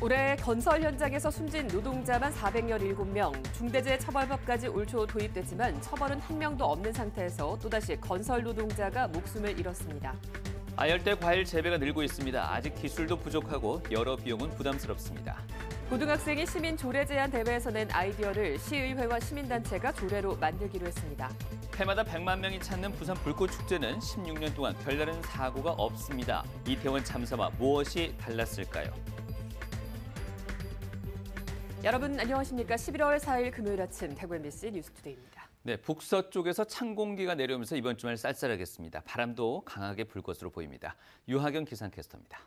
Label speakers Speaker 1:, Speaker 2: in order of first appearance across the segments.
Speaker 1: 올해 건설 현장에서 숨진 노동자만 417명, 중대재해처벌법까지 올 초 도입됐지만 처벌은 한 명도 없는 상태에서 또다시 건설 노동자가 목숨을 잃었습니다.
Speaker 2: 아열대 과일 재배가 늘고 있습니다. 아직 기술도 부족하고 여러 비용은 부담스럽습니다.
Speaker 1: 고등학생이 시민 조례 제안 대회에서 낸 아이디어를 시의회와 시민단체가 조례로 만들기로 했습니다.
Speaker 2: 해마다 100만 명이 찾는 부산 불꽃축제는 16년 동안 별다른 사고가 없습니다. 이태원 참사와 무엇이 달랐을까요?
Speaker 1: 여러분 안녕하십니까? 11월 4일 금요일 아침 대구 MBC 뉴스투데이입니다.
Speaker 2: 네, 북서쪽에서 찬 공기가 내려오면서 이번 주말 쌀쌀하겠습니다. 바람도 강하게 불 것으로 보입니다. 유하경 기상캐스터입니다.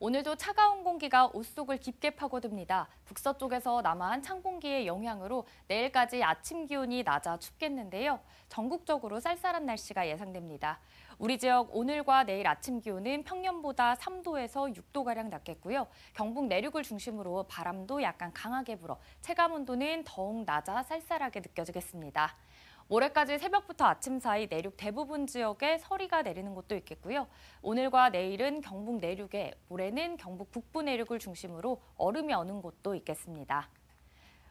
Speaker 3: 오늘도 차가운 공기가 옷 속을 깊게 파고듭니다. 북서쪽에서 남하한 찬 공기의 영향으로 내일까지 아침 기온이 낮아 춥겠는데요. 전국적으로 쌀쌀한 날씨가 예상됩니다. 우리 지역 오늘과 내일 아침 기온은 평년보다 3도에서 6도가량 낮겠고요. 경북 내륙을 중심으로 바람도 약간 강하게 불어 체감 온도는 더욱 낮아 쌀쌀하게 느껴지겠습니다. 모레까지 새벽부터 아침 사이 내륙 대부분 지역에 서리가 내리는 곳도 있겠고요. 오늘과 내일은 경북 내륙에, 모레는 경북 북부 내륙을 중심으로 얼음이 어는 곳도 있겠습니다.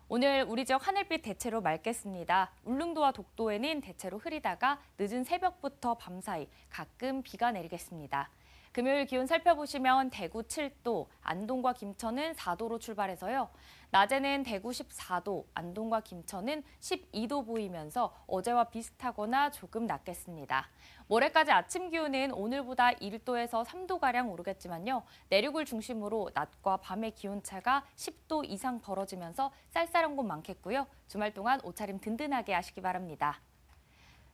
Speaker 3: 오늘 우리 지역 하늘빛 대체로 맑겠습니다. 울릉도와 독도에는 대체로 흐리다가 늦은 새벽부터 밤 사이 가끔 비가 내리겠습니다. 금요일 기온 살펴보시면 대구 7도, 안동과 김천은 4도로 출발해서요. 낮에는 대구 14도, 안동과 김천은 12도 보이면서 어제와 비슷하거나 조금 낮겠습니다. 모레까지 아침 기온은 오늘보다 1도에서 3도가량 오르겠지만요. 내륙을 중심으로 낮과 밤의 기온차가 10도 이상 벌어지면서 쌀쌀한 곳 많겠고요. 주말 동안 옷차림 든든하게 하시기 바랍니다.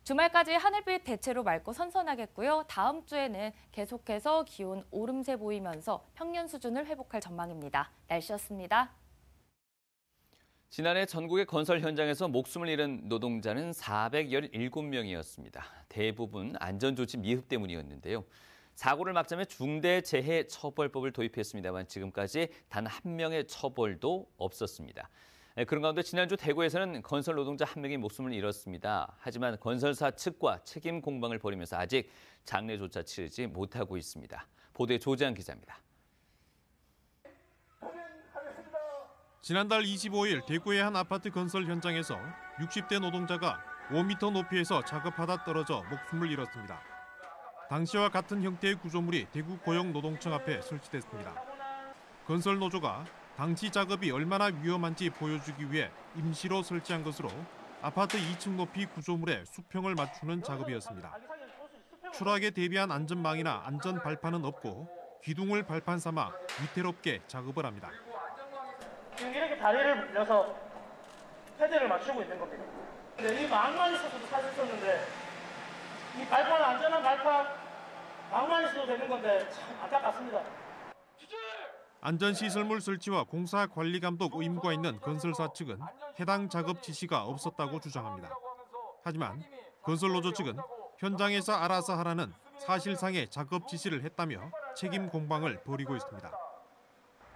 Speaker 3: 주말까지 하늘빛 대체로 맑고 선선하겠고요. 다음 주에는 계속해서 기온 오름세 보이면서 평년 수준을 회복할 전망입니다. 날씨였습니다.
Speaker 2: 지난해 전국의 건설 현장에서 목숨을 잃은 노동자는 417명이었습니다. 대부분 안전조치 미흡 때문이었는데요. 사고를 막자면 중대재해처벌법을 도입했습니다만 지금까지 단 한 명의 처벌도 없었습니다. 그런 가운데 지난주 대구에서는 건설 노동자 한 명이 목숨을 잃었습니다. 하지만 건설사 측과 책임 공방을 벌이면서 아직 장례조차 치르지 못하고 있습니다. 보도에 조재한 기자입니다.
Speaker 4: 지난달 25일 대구의 한 아파트 건설 현장에서 60대 노동자가 5m 높이에서 작업하다 떨어져 목숨을 잃었습니다. 당시와 같은 형태의 구조물이 대구 고용노동청 앞에 설치됐습니다. 건설 노조가 당시 작업이 얼마나 위험한지 보여주기 위해 임시로 설치한 것으로 아파트 2층 높이 구조물에 수평을 맞추는 작업이었습니다. 추락에 대비한 안전망이나 안전 발판은 없고 기둥을 발판 삼아 위태롭게 작업을 합니다.
Speaker 5: 지금 이렇게 다리를 물려서 헤드를 맞추고 있는 겁니다. 이 망만 있어서도 살 수 있었는데 이 발판, 안전한 발판, 망만 있어도 되는 건데 참 안타깝습니다.
Speaker 4: 안전시설물 설치와 공사 관리 감독 의무가 있는 건설사 측은 해당 작업 지시가 없었다고 주장합니다. 하지만 건설노조 측은 현장에서 알아서 하라는 사실상의 작업 지시를 했다며 책임 공방을 벌이고 있습니다.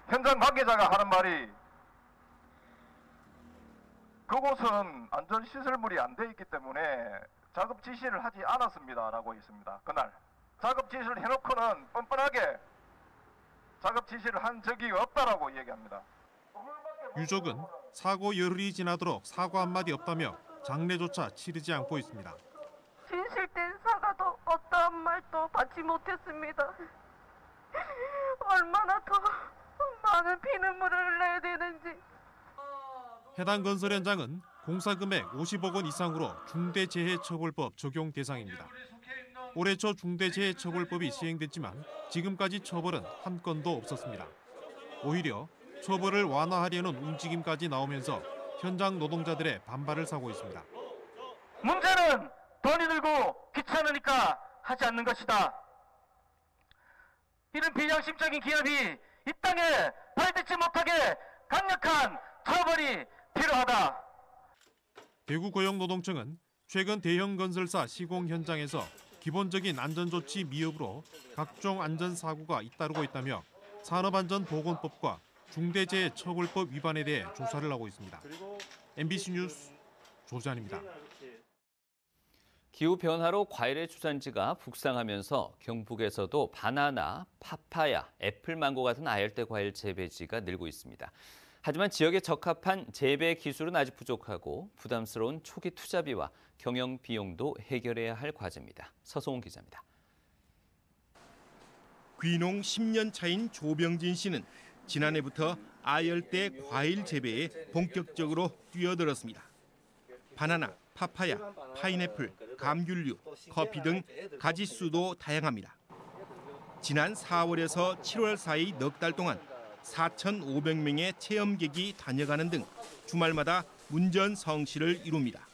Speaker 6: 현장 관계자가 하는 말이 그곳은 안전시설물이 안 돼 있기 때문에 작업 지시를 하지 않았습니다라고 있습니다. 그날 작업 지시를 해놓고는 뻔뻔하게 작업 지시를 한 적이 없다라고 얘기합니다.
Speaker 4: 유족은 사고 열흘이 지나도록 사과 한마디 없다며 장례조차 치르지 않고 있습니다.
Speaker 7: 진실된 사과도 어떠한 말도 받지 못했습니다. 얼마나 더 많은 피눈물을 흘려야 되는지.
Speaker 4: 해당 건설 현장은 공사 금액 50억 원 이상으로 중대재해처벌법 적용 대상입니다. 올해 초 중대재해처벌법이 시행됐지만 지금까지 처벌은 한 건도 없었습니다. 오히려 처벌을 완화하려는 움직임까지 나오면서 현장 노동자들의 반발을 사고 있습니다.
Speaker 6: 문제는 돈이 들고 귀찮으니까 하지 않는 것이다. 이런 비良심적인 기업이 이 땅에 발딛지 못하게 강력한 처벌이 필요하다.
Speaker 4: 대구 고용노동청은 최근 대형 건설사 시공 현장에서 기본적인 안전조치 미흡으로 각종 안전사고가 잇따르고 있다며 산업안전보건법과 중대재해처벌법 위반에 대해 조사를 하고 있습니다. MBC 뉴스 조재환입니다.
Speaker 2: 기후 변화로 과일의 주산지가 북상하면서 경북에서도 바나나, 파파야, 애플망고 같은 아열대 과일 재배지가 늘고 있습니다. 하지만 지역에 적합한 재배 기술은 아직 부족하고 부담스러운 초기 투자비와 경영 비용도 해결해야 할 과제입니다. 서성훈 기자입니다.
Speaker 4: 귀농 10년 차인 조병진 씨는 지난해부터 아열대 과일 재배에 본격적으로 뛰어들었습니다. 바나나, 파파야, 파인애플, 감귤류, 커피 등 가짓수도 다양합니다. 지난 4월에서 7월 사이 넉 달 동안 4,500명의 체험객이 다녀가는 등 주말마다 문전성시를 이룹니다.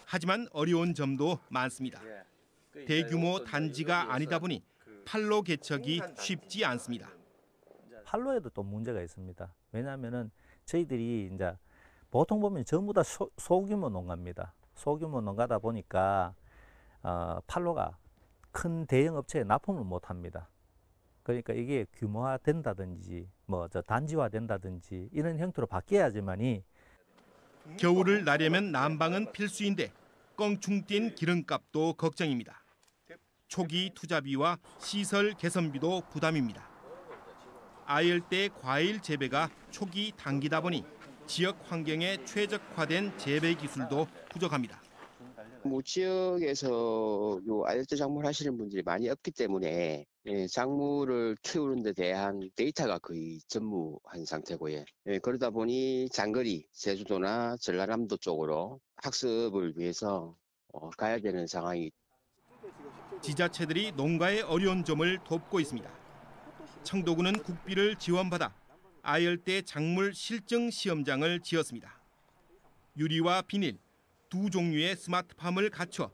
Speaker 4: 하지만 어려운 점도 많습니다. 대규모 단지가 아니다 보니 판로 개척이 쉽지 않습니다.
Speaker 8: 판로에도 또 문제가 있습니다. 왜냐하면은 저희들이 이제 보통 보면 전부 다 소규모 농가입니다. 소규모 농가다 보니까 판로가 큰 대형 업체에 납품을 못 합니다. 그러니까 이게 규모화된다든지 단지화된다든지 이런 형태로 바뀌어야지만이
Speaker 4: 겨울을 나려면 난방은 필수인데 껑충 뛴 기름값도 걱정입니다. 초기 투자비와 시설 개선비도 부담입니다. 아열대 과일 재배가 초기 단기다 보니 지역 환경에 최적화된 재배 기술도 부족합니다.
Speaker 9: 지역에서 요 아열대 작물 하시는 분들이 많이 없기 때문에 작물을 키우는 데 대한 데이터가 거의 전무한 상태고요. 그러다 보니 장거리 제주도나 전라남도 쪽으로 학습을 위해서 가야 되는 상황이.
Speaker 4: 지자체들이 농가의 어려운 점을 돕고 있습니다. 청도군은 국비를 지원받아 아열대 작물 실증 시험장을 지었습니다. 유리와 비닐, 두 종류의 스마트팜을 갖춰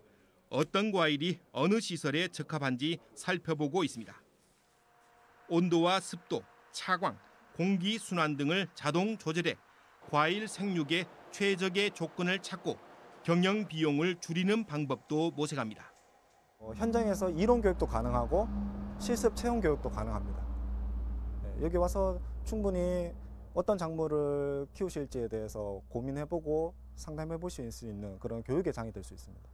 Speaker 4: 어떤 과일이 어느 시설에 적합한지 살펴보고 있습니다. 온도와 습도, 차광, 공기 순환 등을 자동 조절해 과일 생육의 최적의 조건을 찾고 경영 비용을 줄이는 방법도 모색합니다.
Speaker 10: 현장에서 이론 교육도 가능하고 실습 체험 교육도 가능합니다. 여기 와서 충분히 어떤 작물을 키우실지에 대해서 고민해보고 상담해보실 수 있는 그런 교육의 장이 될 수 있습니다.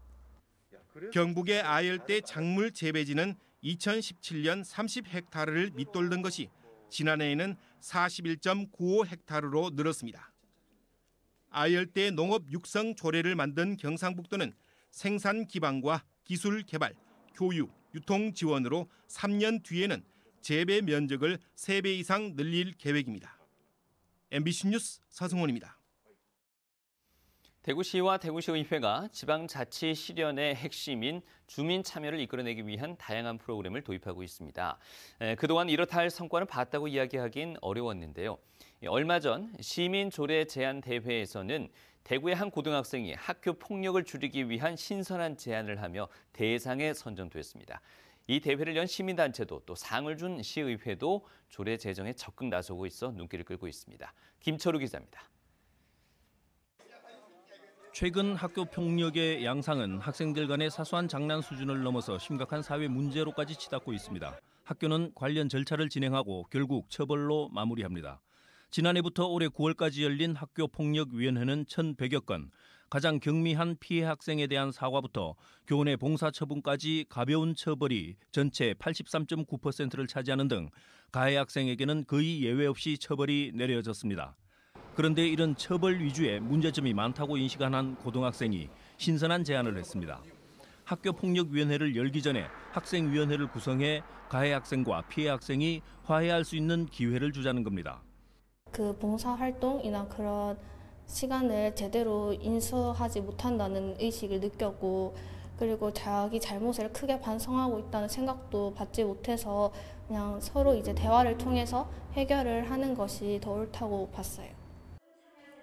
Speaker 4: 경북의 아열대 작물 재배지는 2017년 30헥타르를 밑돌던 것이 지난해에는 41.95헥타르로 늘었습니다. 아열대 농업 육성 조례를 만든 경상북도는 생산 기반과 기술 개발, 교육, 유통 지원으로 3년 뒤에는 재배 면적을 3배 이상 늘릴 계획입니다. MBC 뉴스 서승원입니다.
Speaker 2: 대구시와 대구시의회가 지방자치 실현의 핵심인 주민 참여를 이끌어내기 위한 다양한 프로그램을 도입하고 있습니다. 그동안 이렇다 할 성과는 봤다고 이야기하긴 어려웠는데요. 얼마 전 시민조례 제안 대회에서는 대구의 한 고등학생이 학교 폭력을 줄이기 위한 신선한 제안을 하며 대상에 선정됐습니다. 이 대회를 연 시민단체도 또 상을 준 시의회도 조례 제정에 적극 나서고 있어 눈길을 끌고 있습니다. 김철우 기자입니다.
Speaker 11: 최근 학교 폭력의 양상은 학생들 간의 사소한 장난 수준을 넘어서 심각한 사회 문제로까지 치닫고 있습니다. 학교는 관련 절차를 진행하고 결국 처벌로 마무리합니다. 지난해부터 올해 9월까지 열린 학교폭력위원회는 1,100여 건, 가장 경미한 피해 학생에 대한 사과부터 교원의 봉사 처분까지 가벼운 처벌이 전체 83.9%를 차지하는 등 가해 학생에게는 거의 예외 없이 처벌이 내려졌습니다. 그런데 이런 처벌 위주의 문제점이 많다고 인식한 한 고등학생이 신선한 제안을 했습니다. 학교폭력위원회를 열기 전에 학생위원회를 구성해 가해 학생과 피해 학생이 화해할 수 있는 기회를 주자는 겁니다.
Speaker 12: 그 봉사활동이나 그런 시간을 제대로 인수하지 못한다는 의식을 느꼈고, 그리고 자기 잘못을 크게 반성하고 있다는 생각도 받지 못해서 그냥 서로 이제 대화를 통해서 해결을 하는 것이 더 옳다고 봤어요.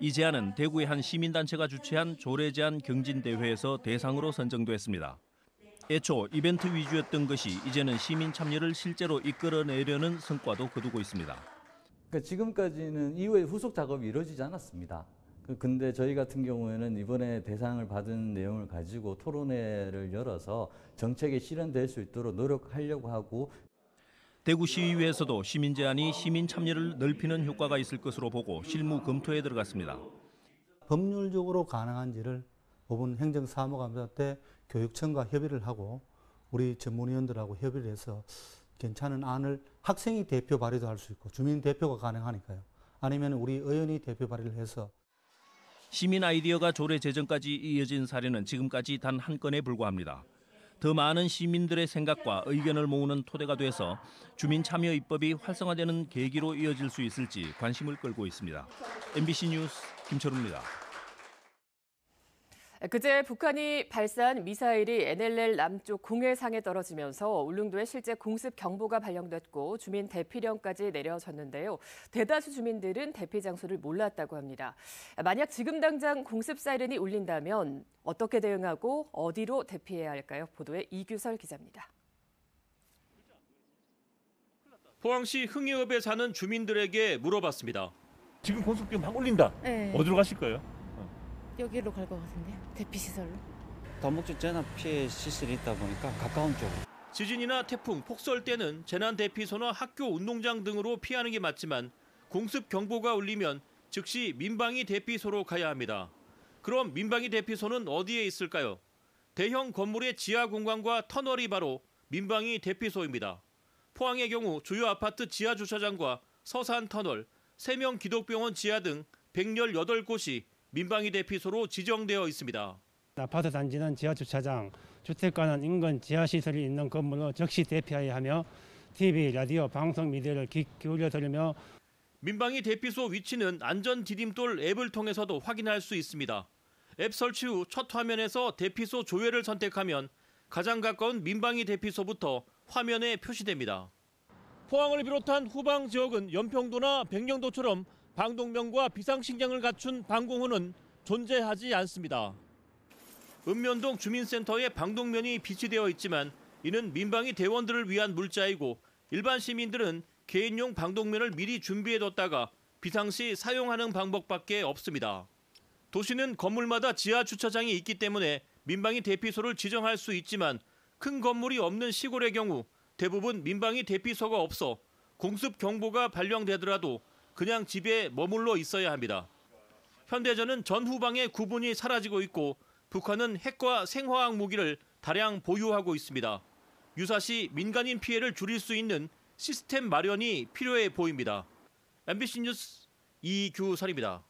Speaker 11: 이 제안은 대구의 한 시민단체가 주최한 조례 제안 경진대회에서 대상으로 선정됐습니다. 애초 이벤트 위주였던 것이 이제는 시민 참여를 실제로 이끌어내려는 성과도 거두고 있습니다.
Speaker 13: 그러니까 지금까지는 이후에 후속 작업이 이루어지지 않았습니다. 근데 저희 같은 경우에는 이번에 대상을 받은 내용을 가지고 토론회를 열어서 정책이 실현될 수 있도록 노력하려고 하고,
Speaker 11: 대구시의회에서도 시민 제안이 시민 참여를 넓히는 효과가 있을 것으로 보고 실무 검토에 들어갔습니다.
Speaker 14: 법률적으로 가능한지를 5분 행정사무감사 때 교육청과 협의를 하고 우리 전문위원들하고 협의를 해서 괜찮은 안을 학생이 대표 발의도 할 수 있고 주민 대표가 가능하니까요. 아니면 우리 의원이 대표 발의를 해서.
Speaker 11: 시민 아이디어가 조례 제정까지 이어진 사례는 지금까지 단 한 건에 불과합니다. 더 많은 시민들의 생각과 의견을 모으는 토대가 돼서 주민 참여 입법이 활성화되는 계기로 이어질 수 있을지 관심을 끌고 있습니다. MBC 뉴스 김철우입니다.
Speaker 1: 그제 북한이 발사한 미사일이 NLL 남쪽 공해상에 떨어지면서 울릉도에 실제 공습 경보가 발령됐고 주민 대피령까지 내려졌는데요. 대다수 주민들은 대피 장소를 몰랐다고 합니다. 만약 지금 당장 공습 사이렌이 울린다면 어떻게 대응하고 어디로 대피해야 할까요? 보도에 이규설 기자입니다.
Speaker 15: 포항시 흥해읍에 사는 주민들에게 물어봤습니다.
Speaker 16: 지금 공습경 막 울린다.
Speaker 17: 네.
Speaker 16: 어디로 가실 거예요?
Speaker 17: 여기로 갈 것 같은데요. 대피시설로.
Speaker 18: 다목적 재난 피해 시설이 있다 보니까 가까운 쪽으로.
Speaker 15: 지진이나 태풍, 폭설 때는 재난 대피소나 학교 운동장 등으로 피하는 게 맞지만 공습 경보가 울리면 즉시 민방위 대피소로 가야 합니다. 그럼 민방위 대피소는 어디에 있을까요? 대형 건물의 지하 공간과 터널이 바로 민방위 대피소입니다. 포항의 경우 주요 아파트 지하 주차장과 서산 터널, 세명 기독병원 지하 등 118곳이 민방위 대피소로 지정되어 있습니다.
Speaker 19: 아파트 단지는 지하 주차장, 주택가는 인근 지하 시설이 있는 건물로 즉시 대피해야 하며 TV, 라디오, 방송 미디어를 기울여 들으며
Speaker 15: 민방위 대피소 위치는 안전 디딤돌 앱을 통해서도 확인할 수 있습니다. 앱 설치 후 첫 화면에서 대피소 조회를 선택하면 가장 가까운 민방위 대피소부터 화면에 표시됩니다. 포항을 비롯한 후방 지역은 연평도나 백령도처럼 방독면과 비상식량을 갖춘 방공호는 존재하지 않습니다. 읍면동 주민센터에 방독면이 비치되어 있지만 이는 민방위 대원들을 위한 물자이고 일반 시민들은 개인용 방독면을 미리 준비해뒀다가 비상시 사용하는 방법밖에 없습니다. 도시는 건물마다 지하 주차장이 있기 때문에 민방위 대피소를 지정할 수 있지만 큰 건물이 없는 시골의 경우 대부분 민방위 대피소가 없어 공습 경보가 발령되더라도 그냥 집에 머물러 있어야 합니다. 현대전은 전후방의 구분이 사라지고 있고 북한은 핵과 생화학 무기를 다량 보유하고 있습니다. 유사시 민간인 피해를 줄일 수 있는 시스템 마련이 필요해 보입니다. MBC 뉴스 이규설입니다.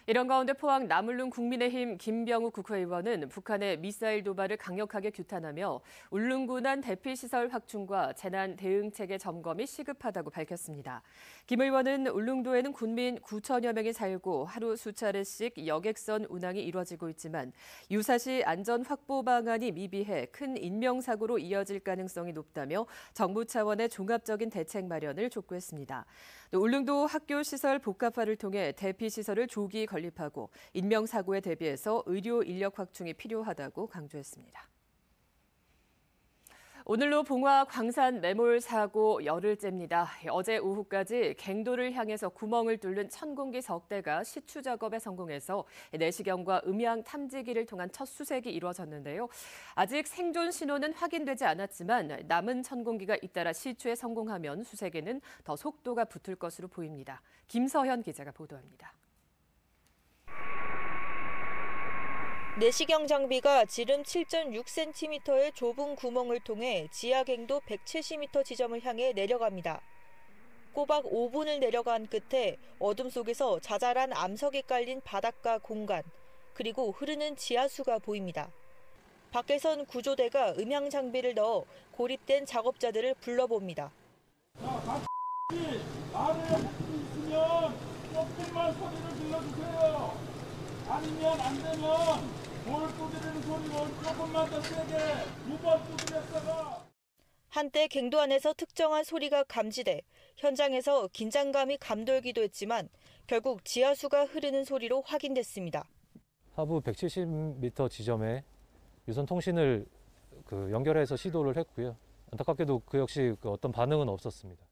Speaker 1: 이런 가운데 포항 남울릉 국민의힘 김병욱 국회의원은 북한의 미사일 도발을 강력하게 규탄하며 울릉군안 대피시설 확충과 재난 대응체계 점검이 시급하다고 밝혔습니다. 김 의원은 울릉도에는 군민 9천여 명이 살고 하루 수차례씩 여객선 운항이 이루어지고 있지만 유사시 안전 확보 방안이 미비해 큰 인명사고로 이어질 가능성이 높다며 정부 차원의 종합적인 대책 마련을 촉구했습니다. 또 울릉도 학교시설 복합화를 통해 대피시설을 조기 건립하고 인명사고에 대비해서 의료 인력 확충이 필요하다고 강조했습니다. 오늘로 봉화 광산 매몰 사고 열흘째입니다. 어제 오후까지 갱도를 향해서 구멍을 뚫는 천공기 석 대가 시추 작업에 성공해서 내시경과 음향 탐지기를 통한 첫 수색이 이루어졌는데요. 아직 생존 신호는 확인되지 않았지만 남은 천공기가 잇따라 시추에 성공하면 수색에는 더 속도가 붙을 것으로 보입니다. 김서현 기자가 보도합니다.
Speaker 20: 내시경 장비가 지름 7.6cm의 좁은 구멍을 통해 지하갱도 170m 지점을 향해 내려갑니다. 꼬박 5분을 내려간 끝에 어둠 속에서 자잘한 암석이 깔린 바닥과 공간, 그리고 흐르는 지하수가 보입니다. 밖에선 구조대가 음향 장비를 넣어 고립된 작업자들을 불러봅니다.
Speaker 5: 안에 있으면 조금만 소리를 질러주세요. 아니면 안 되면 돌 두드리는 소리를 조금만 더 세게 2번 두드렸다가.
Speaker 20: 한때 갱도 안에서 특정한 소리가 감지돼 현장에서 긴장감이 감돌기도 했지만 결국 지하수가 흐르는 소리로 확인됐습니다.
Speaker 21: 하부 170m 지점에 유선 통신을 연결해서 시도를 했고요. 안타깝게도 그 역시 어떤 반응은 없었습니다.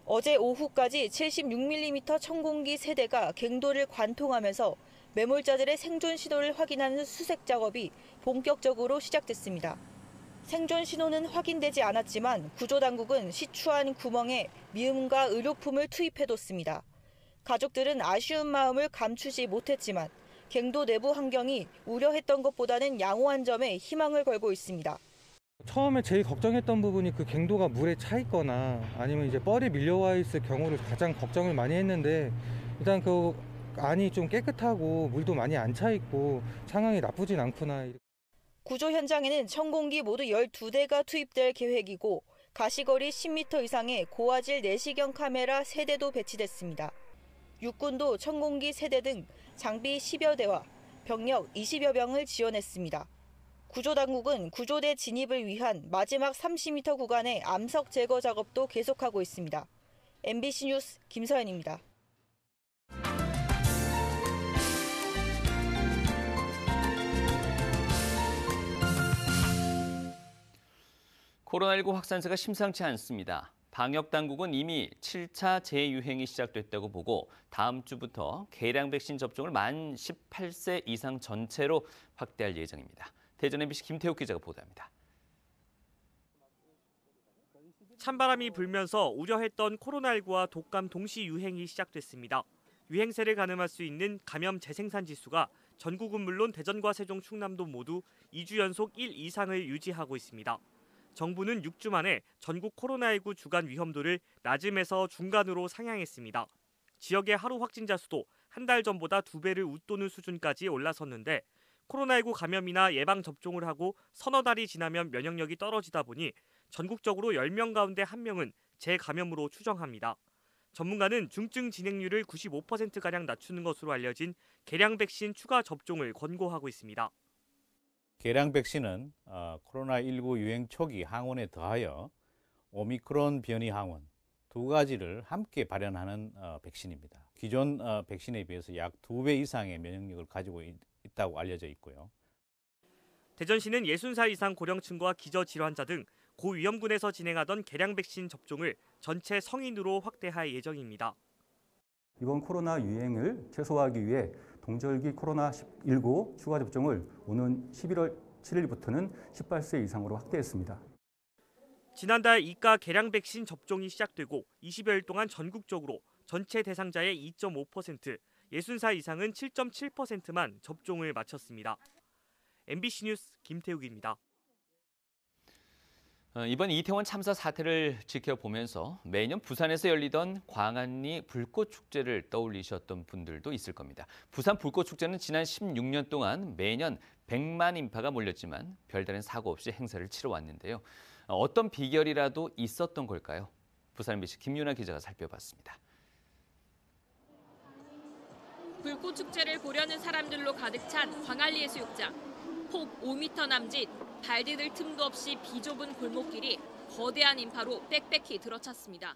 Speaker 20: 어제 오후까지 76mm 천공기 3대가 갱도를 관통하면서 매몰자들의 생존 신호를 확인하는 수색 작업이 본격적으로 시작됐습니다. 생존 신호는 확인되지 않았지만 구조당국은 시추한 구멍에 미음과 의료품을 투입해뒀습니다. 가족들은 아쉬운 마음을 감추지 못했지만 갱도 내부 환경이 우려했던 것보다는 양호한 점에 희망을 걸고 있습니다.
Speaker 3: 처음에 제일 걱정했던 부분이 그 갱도가 물에 차 있거나 아니면 이제 뻘이 밀려와 있을 경우를 가장 걱정을 많이 했는데 일단 그 안이 좀 깨끗하고 물도 많이 안 차 있고 상황이 나쁘진 않구나.
Speaker 20: 구조 현장에는 천공기 모두 12대가 투입될 계획이고 가시거리 10m 이상의 고화질 내시경 카메라 3대도 배치됐습니다. 육군도 천공기 3대 등 장비 10여 대와 병력 20여 명을 지원했습니다. 구조당국은 구조대 진입을 위한 마지막 30m 구간의 암석 제거 작업도 계속하고 있습니다. MBC 뉴스 김서연입니다.
Speaker 2: 코로나19 확산세가 심상치 않습니다. 방역당국은 이미 7차 재유행이 시작됐다고 보고 다음 주부터 계량 백신 접종을 만 18세 이상 전체로 확대할 예정입니다. 대전 MBC 김태욱 기자가 보도합니다.
Speaker 22: 찬바람이 불면서 우려했던 코로나19와 독감 동시 유행이 시작됐습니다. 유행세를 가늠할 수 있는 감염 재생산 지수가 전국은 물론 대전과 세종, 충남도 모두 2주 연속 1 이상을 유지하고 있습니다. 정부는 6주 만에 전국 코로나19 주간 위험도를 낮음에서 중간으로 상향했습니다. 지역의 하루 확진자 수도 한 달 전보다 2배를 웃도는 수준까지 올라섰는데 코로나19 감염이나 예방 접종을 하고 서너 달이 지나면 면역력이 떨어지다 보니 전국적으로 10명 가운데 1명은 재감염으로 추정합니다. 전문가는 중증 진행률을 95%가량 낮추는 것으로 알려진 계량 백신 추가 접종을 권고하고 있습니다.
Speaker 23: 계량 백신은 코로나19 유행 초기 항원에 더하여 오미크론 변이 항원 두 가지를 함께 발현하는 백신입니다. 기존 백신에 비해서 약 2배 이상의 면역력을 가지고 있다고 알려져 있고요.
Speaker 22: 대전시는 60살 이상 고령층과 기저질환자 등 고위험군에서 진행하던 계량 백신 접종을 전체 성인으로 확대할 예정입니다.
Speaker 24: 이번 코로나 유행을 최소화하기 위해 동절기 코로나19 추가 접종을 오는 11월 7일부터는 18세 이상으로 확대했습니다.
Speaker 22: 지난달 이가 계량 백신 접종이 시작되고 20여일 동안 전국적으로 전체 대상자의 2.5%, 60살 이상은 7.7%만 접종을 마쳤습니다. MBC 뉴스 김태욱입니다.
Speaker 2: 이번 이태원 참사 사태를 지켜보면서 매년 부산에서 열리던 광안리 불꽃축제를 떠올리셨던 분들도 있을 겁니다. 부산 불꽃축제는 지난 16년 동안 매년 100만 인파가 몰렸지만 별다른 사고 없이 행사를 치러왔는데요. 어떤 비결이라도 있었던 걸까요? 부산 MBC 김윤아 기자가 살펴봤습니다.
Speaker 25: 불꽃축제를 보려는 사람들로 가득 찬 광안리 해수욕장. 폭 5m 남짓, 발 디딜 틈도 없이 비좁은 골목길이 거대한 인파로 빽빽히 들어찼습니다.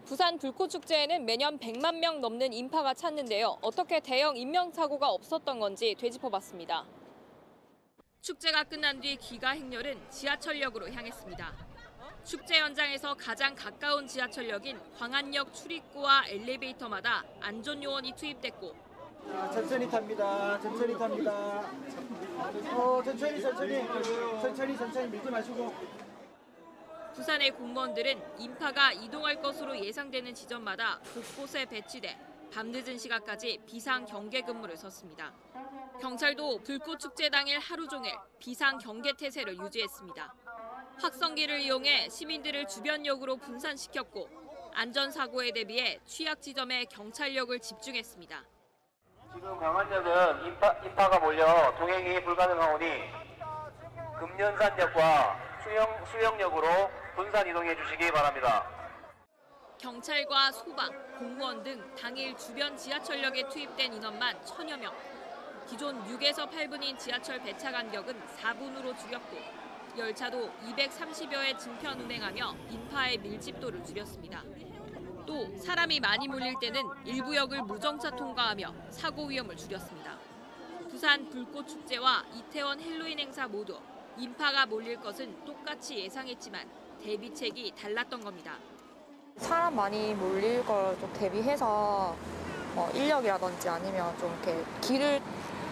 Speaker 25: 부산 불꽃축제에는 매년 100만 명 넘는 인파가 찾는데요. 어떻게 대형 인명사고가 없었던 건지 되짚어봤습니다. 축제가 끝난 뒤 귀가 행렬은 지하철역으로 향했습니다. 축제 현장에서 가장 가까운 지하철역인 광안역 출입구와 엘리베이터마다 안전요원이 투입됐고
Speaker 26: 천천히 탑니다. 천천히 탑니다. 천천히 밀지 마시고.
Speaker 25: 부산의 공무원들은 인파가 이동할 것으로 예상되는 지점마다 곳곳에 배치돼 밤늦은 시각까지 비상 경계 근무를 섰습니다. 경찰도 불꽃축제 당일 하루 종일 비상 경계 태세를 유지했습니다. 확성기를 이용해 시민들을 주변역으로 분산시켰고 안전사고에 대비해 취약 지점에 경찰력을 집중했습니다.
Speaker 27: 지금 광안역은 인파가 몰려 동행이 불가능하오니 금연산역과 수영역으로 분산 이동해 주시기 바랍니다.
Speaker 25: 경찰과 소방, 공무원 등 당일 주변 지하철역에 투입된 인원만 1000여 명. 기존 6에서 8분인 지하철 배차 간격은 4분으로 줄였고 열차도 230여 회 증편 운행하며 인파의 밀집도를 줄였습니다. 또 사람이 많이 몰릴 때는 일부 역을 무정차 통과하며 사고 위험을 줄였습니다. 부산 불꽃축제와 이태원 헬로윈 행사 모두 인파가 몰릴 것은 똑같이 예상했지만 대비책이 달랐던 겁니다.
Speaker 28: 사람 많이 몰릴 걸 좀 대비해서 인력이라든지 아니면 좀 이렇게 길을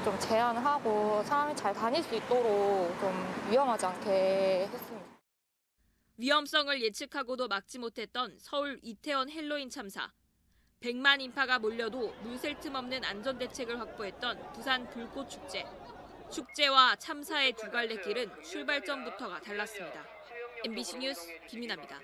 Speaker 28: 좀 제한하고 사람이 잘 다닐 수 있도록 좀 위험하지 않게 했습니다.
Speaker 25: 위험성을 예측하고도 막지 못했던 서울 이태원 헬로윈 참사. 100만 인파가 몰려도 물 샐 틈 없는 안전대책을 확보했던 부산 불꽃축제. 축제와 참사의 두 갈래 길은 출발점부터가 달랐습니다. MBC 뉴스 김민아입니다.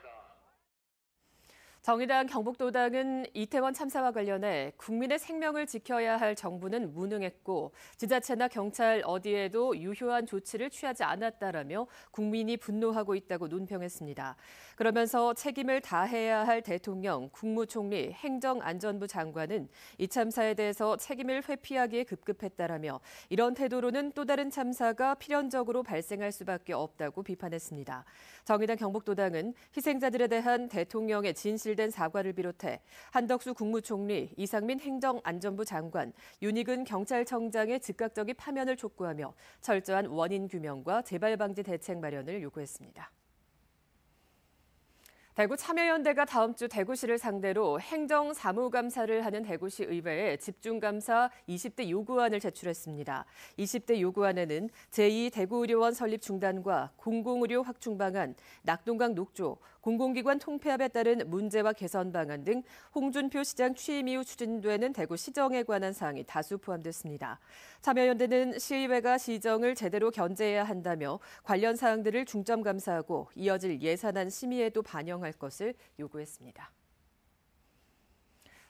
Speaker 1: 정의당 경북도당은 이태원 참사와 관련해 국민의 생명을 지켜야 할 정부는 무능했고 지자체나 경찰 어디에도 유효한 조치를 취하지 않았다라며 국민이 분노하고 있다고 논평했습니다. 그러면서 책임을 다해야 할 대통령, 국무총리, 행정안전부 장관은 이 참사에 대해서 책임을 회피하기에 급급했다라며 이런 태도로는 또 다른 참사가 필연적으로 발생할 수밖에 없다고 비판했습니다. 정의당 경북도당은 희생자들에 대한 대통령의 진실된 사과를 비롯해 한덕수 국무총리, 이상민 행정안전부 장관, 윤희근 경찰청장의 즉각적인 파면을 촉구하며 철저한 원인 규명과 재발 방지 대책 마련을 요구했습니다. 대구 참여연대가 다음 주 대구시를 상대로 행정사무감사를 하는 대구시 의회에 집중감사 20대 요구안을 제출했습니다. 20대 요구안에는 제2대구의료원 설립 중단과 공공의료 확충 방안, 낙동강 녹조, 공공기관 통폐합에 따른 문제와 개선 방안 등 홍준표 시장 취임 이후 추진되는 대구 시정에 관한 사항이 다수 포함됐습니다. 참여연대는 시의회가 시정을 제대로 견제해야 한다며 관련 사항들을 중점 감사하고 이어질 예산안 심의에도 반영할 것을 요구했습니다.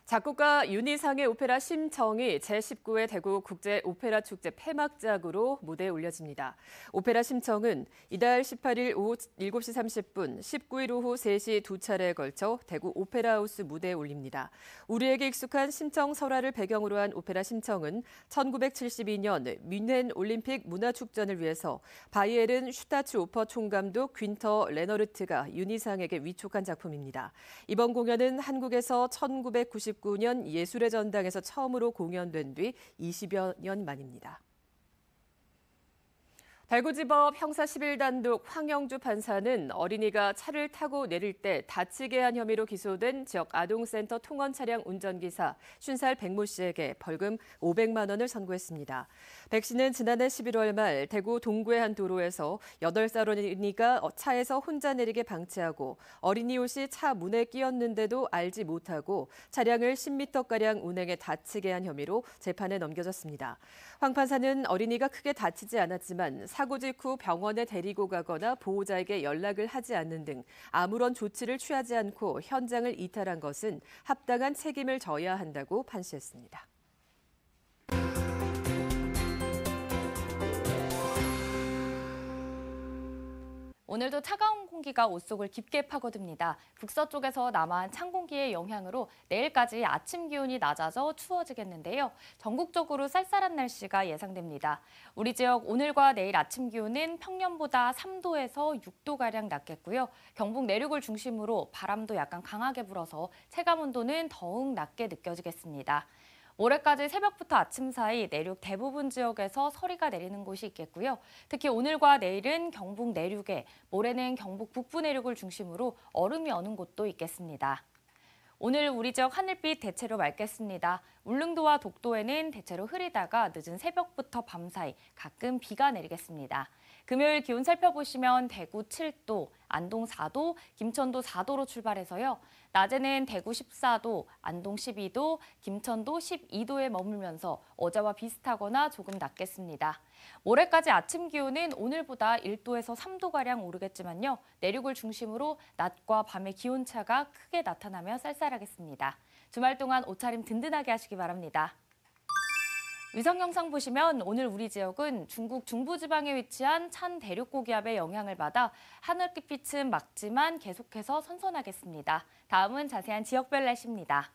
Speaker 1: 작곡가 윤희상의 오페라 심청이 제19회 대구 국제오페라 축제 폐막작으로 무대에 올려집니다. 오페라 심청은 이달 18일 오후 7시 30분, 19일 오후 3시 두 차례에 걸쳐 대구 오페라하우스 무대에 올립니다. 우리에게 익숙한 심청 설화를 배경으로 한 오페라 심청은 1972년 뮌헨 올림픽 문화축전을 위해서 바이에른 슈타츠 오퍼 총감독 귄터 레너르트가 윤희상에게 위촉한 작품입니다. 이번 공연은 한국에서 1999년 예술의 전당에서 처음으로 공연된 뒤 20여 년 만입니다. 대구지법 형사 11단독 황영주 판사는 어린이가 차를 타고 내릴 때 다치게 한 혐의로 기소된 지역 아동센터 통원 차량 운전기사 50살 백모 씨에게 벌금 500만 원을 선고했습니다. 백 씨는 지난해 11월 말 대구 동구의 한 도로에서 8살 어린이가 차에서 혼자 내리게 방치하고 어린이 옷이 차 문에 끼었는데도 알지 못하고 차량을 10m가량 운행해 다치게 한 혐의로 재판에 넘겨졌습니다. 황 판사는 어린이가 크게 다치지 않았지만 사고 직후 병원에 데리고 가거나 보호자에게 연락을 하지 않는 등 아무런 조치를 취하지 않고 현장을 이탈한 것은 합당한 책임을 져야 한다고 판시했습니다.
Speaker 4: 오늘도 차가운 공기가 옷 속을 깊게 파고듭니다. 북서쪽에서 남하한 찬 공기의 영향으로 내일까지 아침 기온이 낮아져 추워지겠는데요. 전국적으로 쌀쌀한 날씨가 예상됩니다. 우리 지역 오늘과 내일 아침 기온은 평년보다 3도에서 6도가량 낮겠고요. 경북 내륙을 중심으로 바람도 약간 강하게 불어서 체감 온도는 더욱 낮게 느껴지겠습니다. 모레까지 새벽부터 아침 사이 내륙 대부분 지역에서 서리가 내리는 곳이 있겠고요. 특히 오늘과 내일은 경북 내륙에, 모레는 경북 북부 내륙을 중심으로 얼음이 어는 곳도 있겠습니다. 오늘 우리 지역 하늘빛 대체로 맑겠습니다. 울릉도와 독도에는 대체로 흐리다가 늦은 새벽부터 밤 사이 가끔 비가 내리겠습니다. 금요일 기온 살펴보시면 대구 7도, 안동 4도, 김천도 4도로 출발해서요. 낮에는 대구 14도, 안동 12도, 김천도 12도에 머물면서 어제와 비슷하거나 조금 낮겠습니다. 모레까지 아침 기온은 오늘보다 1도에서 3도가량 오르겠지만요. 내륙을 중심으로 낮과 밤의 기온차가 크게 나타나며 쌀쌀하겠습니다. 주말 동안 옷차림 든든하게 하시기 바랍니다. 위성 영상 보시면 오늘 우리 지역은 중국 중부지방에 위치한 찬 대륙고기압의 영향을 받아 하늘빛은 맑지만 계속해서 선선하겠습니다. 다음은 자세한 지역별 날씨입니다.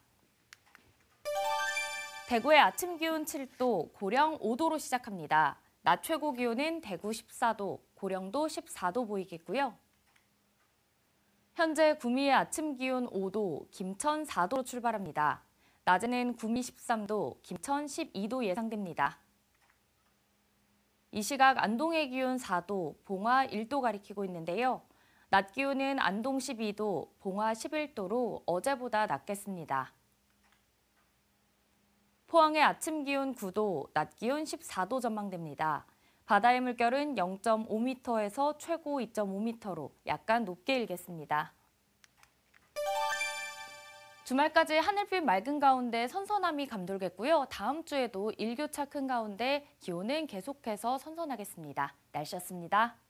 Speaker 4: 대구의 아침 기온 7도, 고령 5도로 시작합니다. 낮 최고 기온은 대구 14도, 고령도 14도 보이겠고요. 현재 구미의 아침 기온 5도, 김천 4도로 출발합니다. 낮에는 구미 13도, 김천 12도 예상됩니다. 이 시각 안동의 기온 4도, 봉화 1도 가리키고 있는데요. 낮 기온은 안동 12도, 봉화 11도로 어제보다 낮겠습니다. 포항의 아침 기온 9도, 낮 기온 14도 전망됩니다. 바다의 물결은 0.5m에서 최고 2.5m로 약간 높게 일겠습니다. 주말까지 하늘빛 맑은 가운데 선선함이 감돌겠고요. 다음 주에도 일교차 큰 가운데 기온은 계속해서 선선하겠습니다. 날씨였습니다.